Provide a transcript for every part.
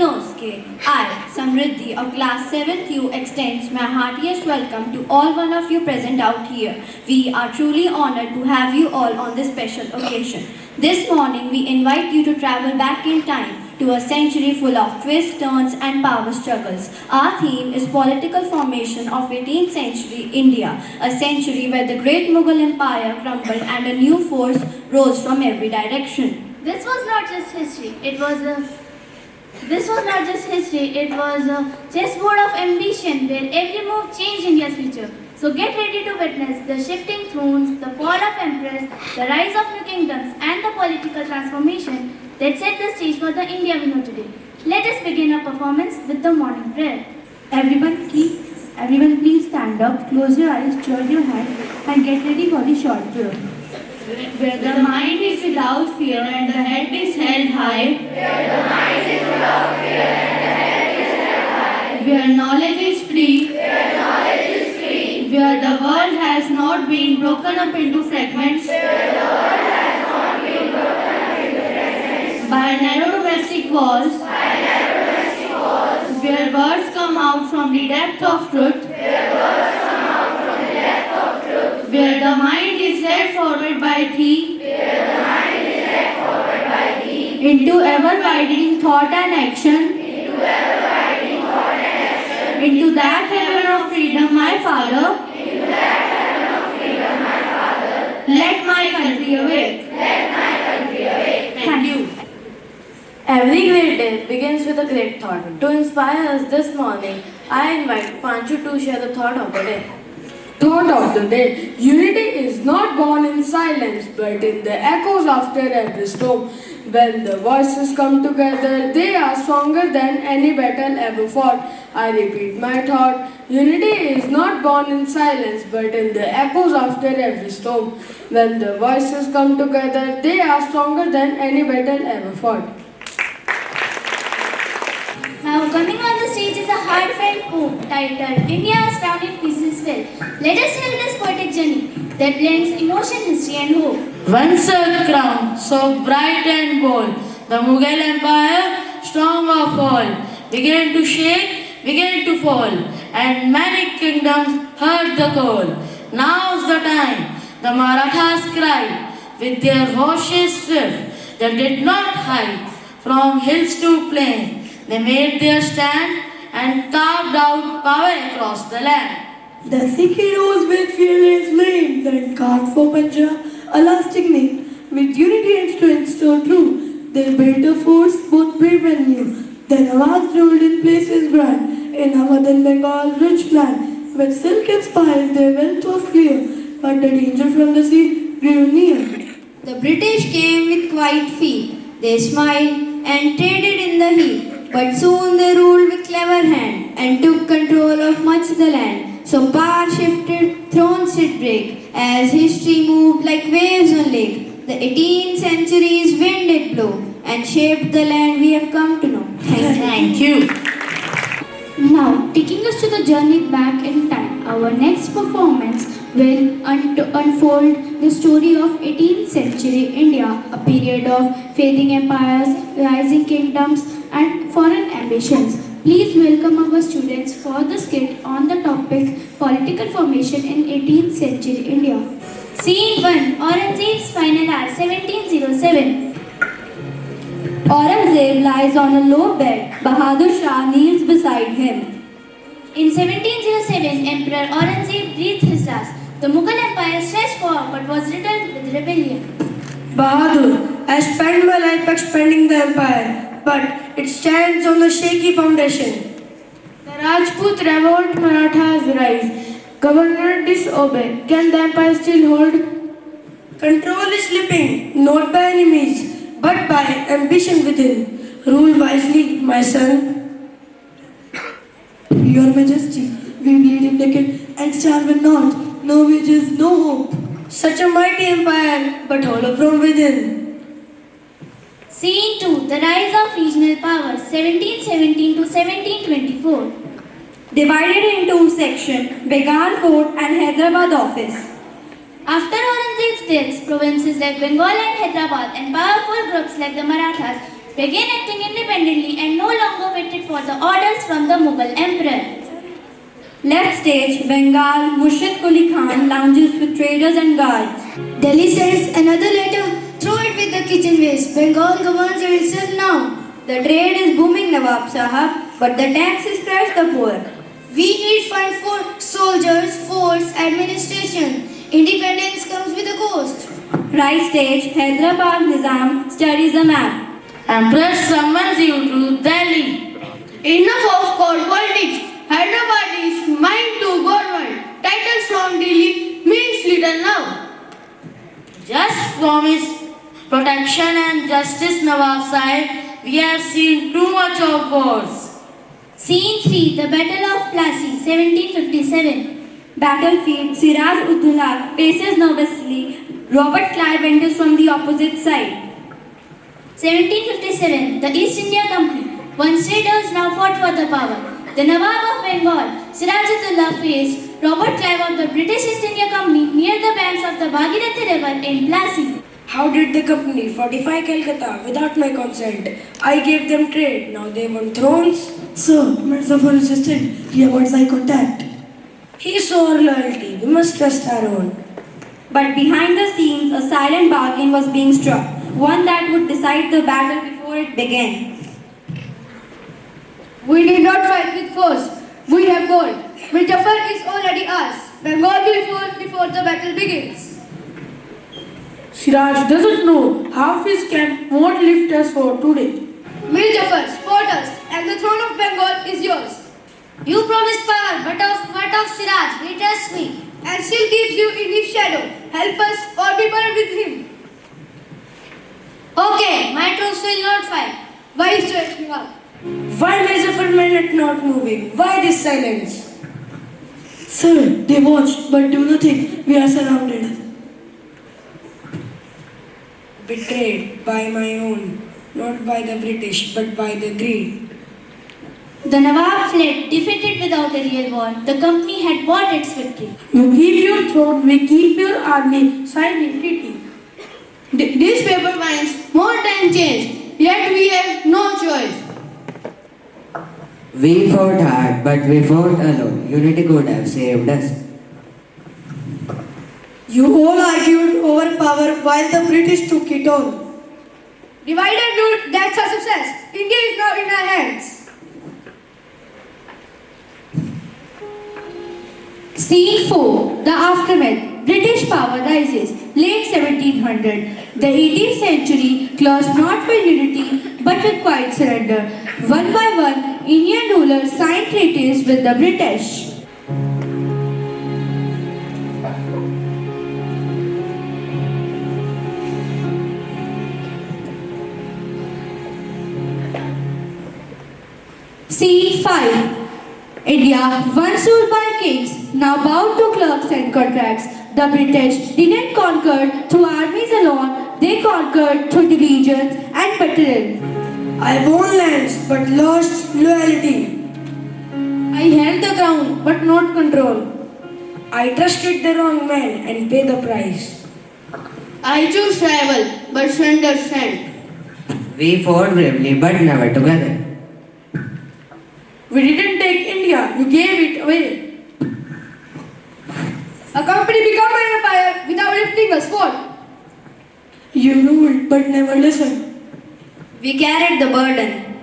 Namaste. I, Samriddhi of class 7th U extends my heartiest welcome to all one of you present out here. We are truly honored to have you all on this special occasion. This morning we invite you to travel back in time to a century full of twists, turns and power struggles. Our theme is political formation of 18th century India, a century where the great Mughal Empire crumbled and a new force rose from every direction. This was not just history, it was a chessboard of ambition where every move changed India's future. So get ready to witness the shifting thrones, the fall of emperors, the rise of new kingdoms and the political transformation that set the stage for the India we know today. Let us begin our performance with the morning prayer. Everyone please stand up, close your eyes, join your hands and get ready for the short prayer. Where the mind is without fear and the head is held high. Where the mind is without fear and the head is held high. Where knowledge is free. Where knowledge is free. Where the world has not been broken up into fragments. Where the world has not been broken up into fragments. By narrow domestic walls. By narrow domestic walls. Where words come out from the depth of truth. Where words come out from the depth of truth. Where the mind is led forward by thee. Where the mind is led forward by thee. Into ever-widening thought and action. Into ever-widening thought and action. Into that heaven of freedom, my Father. Into that heaven of freedom, my Father. Let my country awake. Let my country awake. Thank you. Every great day begins with a great thought. To inspire us this morning, I invite Panchu to share the thought of the day. Thought of the day. Unity is not born in silence, but in the echoes after every storm. When the voices come together, they are stronger than any battle ever fought. I repeat my thought. Unity is not born in silence, but in the echoes after every storm. When the voices come together, they are stronger than any battle ever fought. Now coming on the stage is a heartfelt poem titled India's Crown in Pieces Fell. Let us hear this poetic journey that blends emotion, history and hope. Once a crown, so bright and bold, the Mughal Empire, strong of all, began to shake, began to fall, and many kingdoms heard the call. Now's the time, the Marathas cried, with their horses swift, they did not hide, from hills to plains. They made their stand and carved out power across the land. The Sikh heroes with fearless flame then carved for Punjab a lasting name. With unity and strength so true, they built a force both brave and new. Then Awadh ruled in places grand, in Awadh and Bengal rich land. With silk and spice their wealth was clear, but the danger from the sea grew near. The British came with quiet feet. They smiled and traded in the heat. But soon they ruled with clever hand and took control of much the land. So power shifted, thrones did break, as history moved like waves on lake. The 18th century's wind did blow and shaped the land we have come to know. Thank you. Now, taking us to the journey back in time, our next performance will unfold the story of 18th century India, a period of fading empires, rising kingdoms and foreign ambitions. Please welcome our students for the skit on the topic political formation in 18th century India. Scene 1, Aurangzeb's final hour, 1707. Aurangzeb lies on a low bed. Bahadur Shah kneels beside him. In 1707, Emperor Aurangzeb breathed his last. The Mughal Empire stretched forward but was riddled with rebellion. Bahadur, I spent my life expanding the empire, but it stands on a shaky foundation. The Rajput revolt, Marathas rise. Governor disobey. Can the empire still hold? Control is slipping, not by enemies, but by ambition within. Rule wisely, my son. Your Majesty, we bleed in naked and starve not. No wages, no hope. Such a mighty empire, but hollow from within. Scene 2, the rise of regional powers, 1717 to 1724. Divided in two sections, Began Fort and Hyderabad office. After Aurangzeb's death, provinces like Bengal and Hyderabad and powerful groups like the Marathas began acting independently and no longer waited for the orders from the Mughal emperor. Left stage, Bengal, Murshid Quli Khan lounges with traders and guards. Delhi sends another letter. Throw it with the kitchen waste. Bengal governs itself now. The trade is booming, Nawab Sahab, but the taxes crush the poor. We need fund for soldiers, force, administration. Independence comes with a cost. Right stage, Hyderabad Nizam studies a map. Empress summons you to Delhi. Enough of court politics. Hyderabad is mine to government. Titles from Delhi means little now. Just promise protection and justice, Nawab Sahib. We have seen too much of wars. Scene 3, the Battle of Plassey, 1757. Battlefield, Siraj Uddaulah paces nervously. Robert Clive enters from the opposite side. 1757, the East India Company. Once raiders, now fought for the power. The Nawab of Bengal, Siraj-ud-Dowlah faced Robert Clive of the British East India Company near the banks of the Bhagirathi River in Plassey. How did the company fortify Calcutta without my consent? I gave them trade, now they want thrones. Sir, Mirza resisted. He avoids eye contact. He saw our loyalty, we must trust our own. But behind the scenes, a silent bargain was being struck, one that would decide the battle before it began. We need not fight with force. We have gold. Muzaffar is already ours. Bengal will fall before the battle begins. Siraj doesn't know half his camp won't lift us for today. Mir Jafar, support us, and the throne of Bengal is yours. You promised power, but of Siraj, he trusts me, and still keeps you in his shadow. Help us or be buried with him. Okay, my troops will not fight. Why is it up? Why Muzaffar men not moving? Why this silence? Sir, they watched but do nothing. We are surrounded. Betrayed by my own, not by the British, but by the greed. The Nawab fled, defeated without a real war. The company had bought its victory. You keep your throne, we keep your army. Sign the treaty. This paper finds more time change, yet we have no choice. We fought hard, but we fought alone. Unity could have saved us. You all argued over power while the British took it all. Divided rule, that's a success. India is now in our hands. Scene 4, the aftermath. British power rises. Late 1700. The 18th century closed not with unity but with quiet surrender. One by one, Indian rulers signed treaties with the British. Scene 5. India, once ruled by kings, now bowed to clerks and contracts. The British didn't conquer through armies alone, they conquered through divisions and betrayal. I won lands but lost loyalty. I held the ground but not control. I trusted the wrong man and paid the price. I chose travel but surrender strength. We fought bravely, but never together. We didn't take India, you gave it away. A company became an empire without lifting a sword. You ruled but never listened. We carried the burden.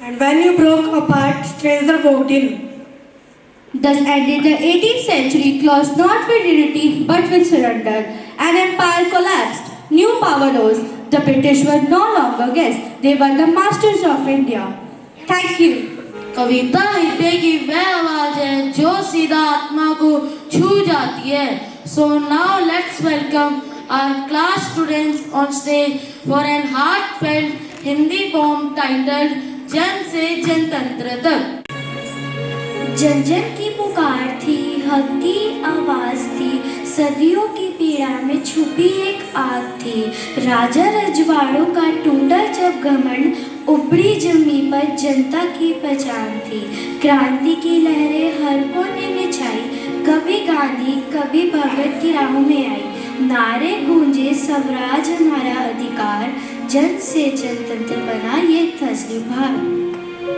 And when you broke apart, strangers walked in. Thus ended the 18th century closed not with unity but with surrender. An empire collapsed. New power rose. The British were no longer guests. They were the masters of India. Thank you. कविता हित्ते की वह आवाज है जो सीधा आत्मा को छू जाती है. So now let's welcome our class students on stage for an heartfelt Hindi poem titled जन से जनतंत्र तक. जन जन की पुकार थी, हक की आवाज थी, सदियों की पीड़ा में छुपी एक आग थी. राजा रजवाड़ों का टूटा जब घमंड, उबड़ी जमी पर जनता की पहचान थी. क्रांति की लहरें हर कोने में छाई, कभी गांधी कभी भगत की राहों में आई. नारे गूंजे स्वराज हमारा अधिकार, जन से जनतंत्र बना ये था भार.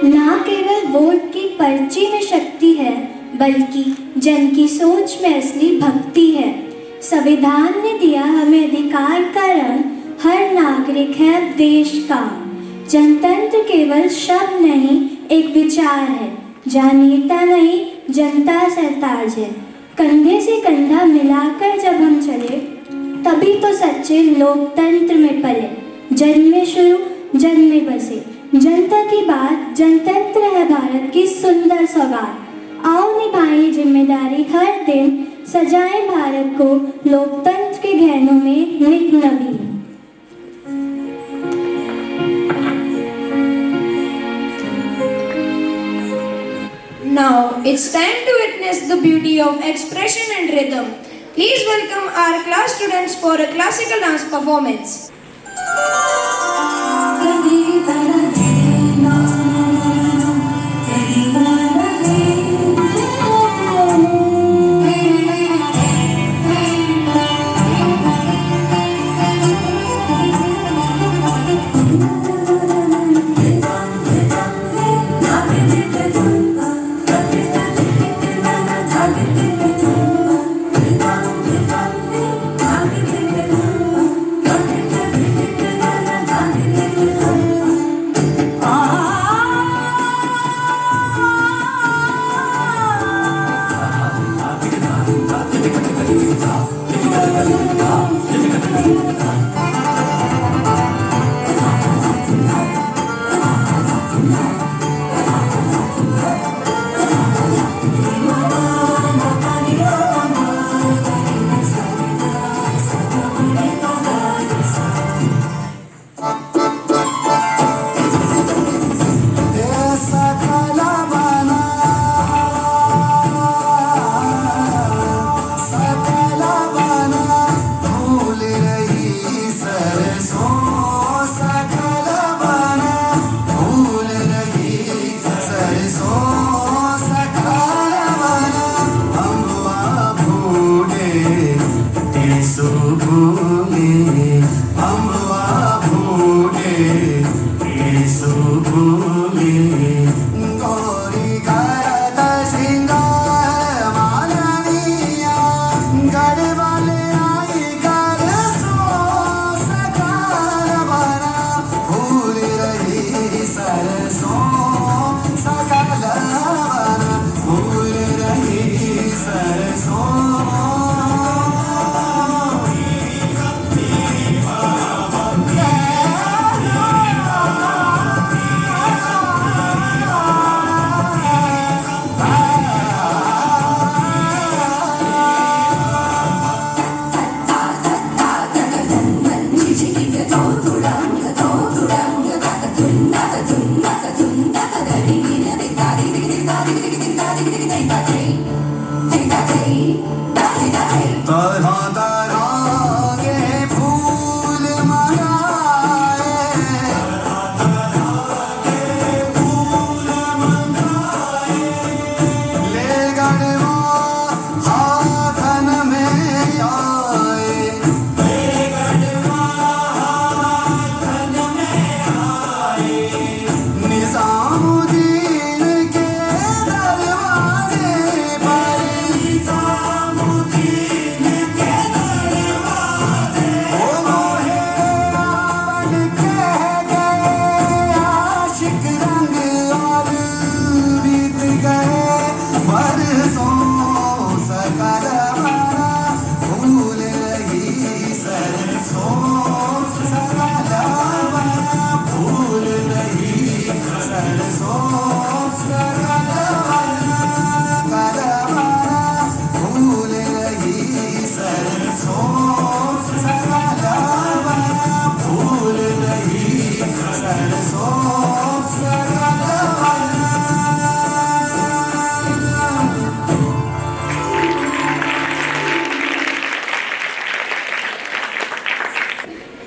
ना केवल वोट की पर्ची में शक्ति है, बल्कि जन की सोच में असली भक्ति है। संविधान ने दिया हमें अधिकार का रंग, हर नागरिक है अब देश का। जनतंत्र केवल शब्द नहीं, एक विचार है, जहाँ नेता नहीं जनता सरताज है। कंधे से कंधा मिलाकर जब हम चले, तभी तो सच्चे लोकतंत्र में पले। जन में शुरू, जन में बसे, जनता की बात, जनतंत्र है भारत की सुंदर सौगात। आओ निभाएं जिम्मेदारी हर दिन, सजाएं भारत को लोकतंत्र के गहनों में नित नवीन। Now it's time to witness the beauty of expression and rhythm. Please welcome our class students for a classical dance performance.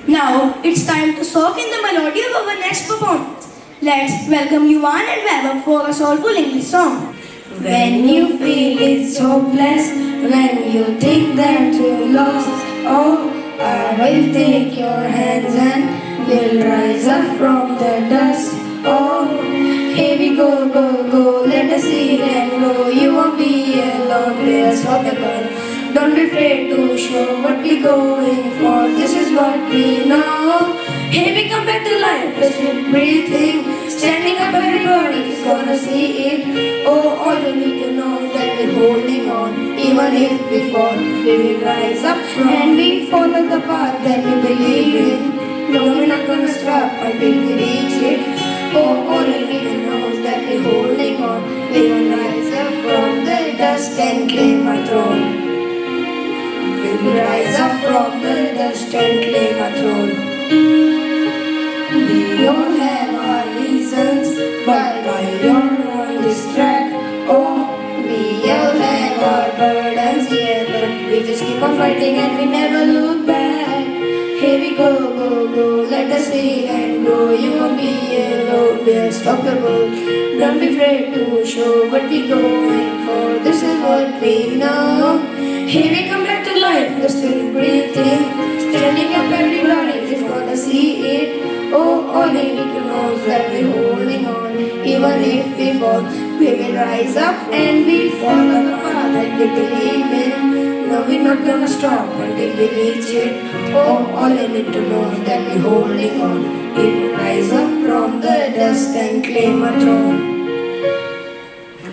Now it's time to soak in the melody of our next performance. Let's welcome Yuvan and Vaibhav for a soulful English song. When you feel it's hopeless, when you think that you lost, oh, I will take your hands and we'll rise up from the dust. Oh, here we go, go, go, let us see and go. You won't be alone, we're unstoppable. Don't be afraid to show what we're going for. This is what we know. Here we come back to life, let's keep breathing. Standing up, everybody's gonna see it. Oh, all you need to know is that we're holding on. Even if we fall, we will rise up and we follow the path that we believe in. No, we're not gonna stop until we reach it. Oh, all you need to know is that we're holding on. We will rise up from the dust and claim our throne. We will rise up from the dust and claim our throne. We all have our reasons, but why you're on this track? Oh, we all have our burdens, yeah, but we just keep on fighting and we never look back. Here we go, go, go, let us see and go. You won't be alone, we're unstoppable. Don't be afraid to show what we're going for. This is what we know. Here we come back to life, we're still breathing. Standing up, everybody is gonna see it. Oh, all we need to know is that we're holding on. Even if we fall, we will rise up and we follow the path that we believe in. No, we're not gonna stop until we reach it. Oh, all I need to know is that we're holding on. We will rise up from the dust and claim our throne.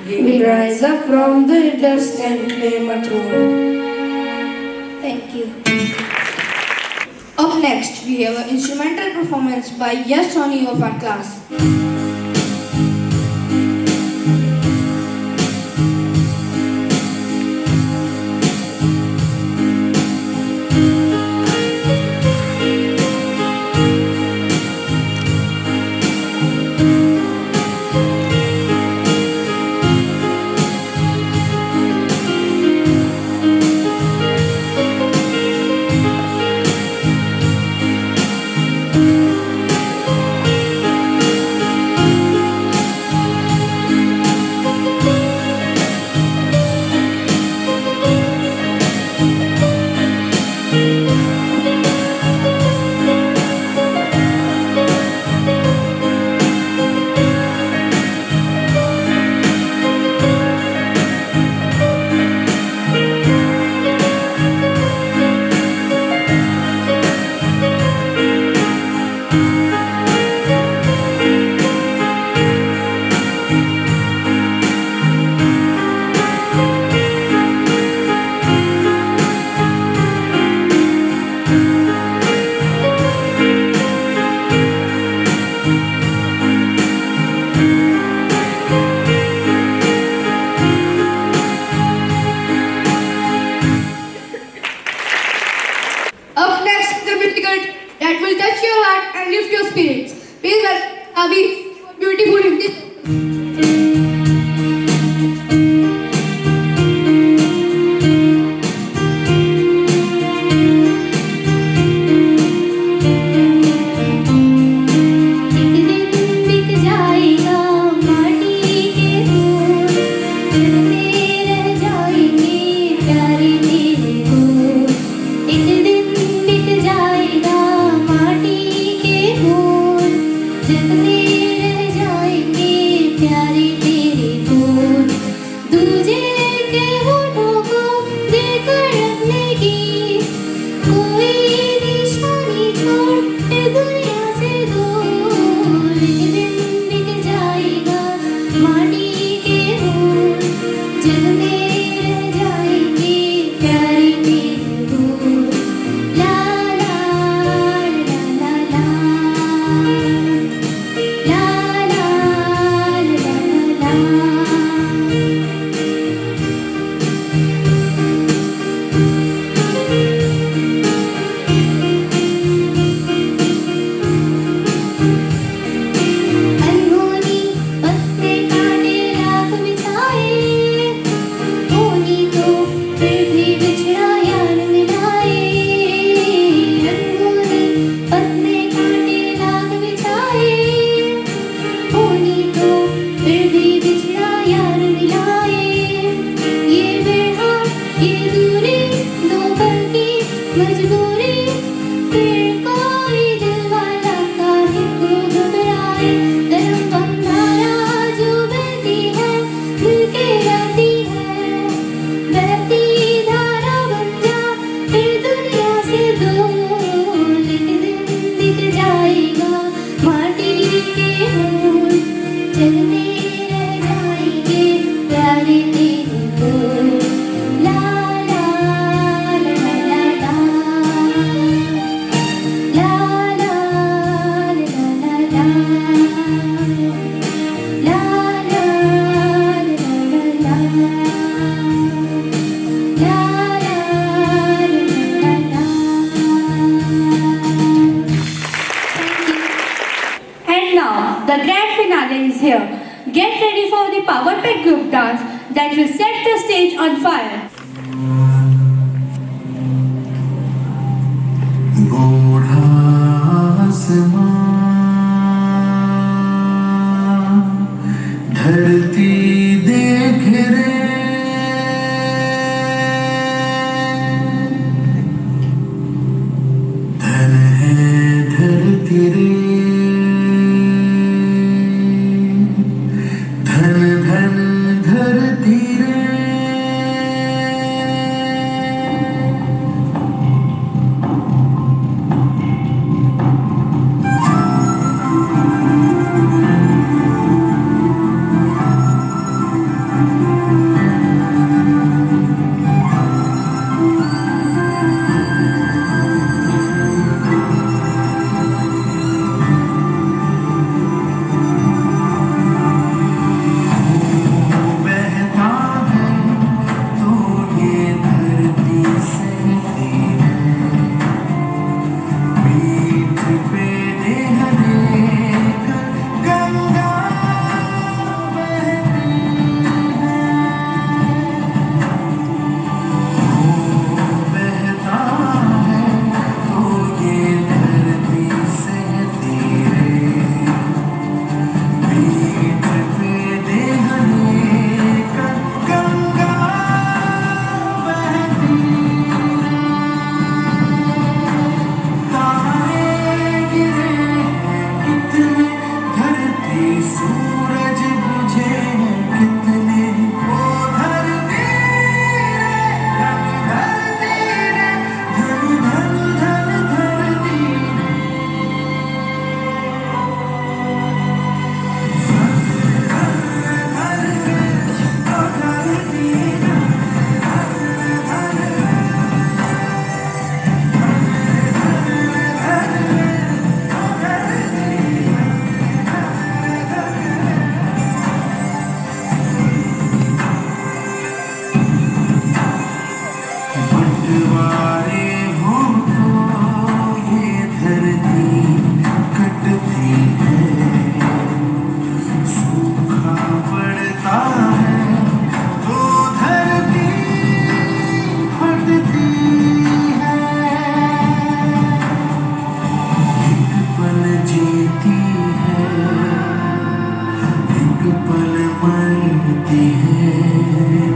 We will rise up from the dust and claim our throne. Thank you. Up next, we have an instrumental performance by Yes Sony of our class. Up next, the musical that will touch your heart and lift your spirits. Please welcome Abhi for beautiful Hindi. here. Get ready for the Power Pack group dance that will set the stage on fire. बूढ़ा आसमां धरती देख रे धन है धरती रे धन धन धरती रे बंटवारे हो तो ये धरती कटती है सूखा पड़ता है तो धरती फटती है एक पल जीती है एक पल मरती है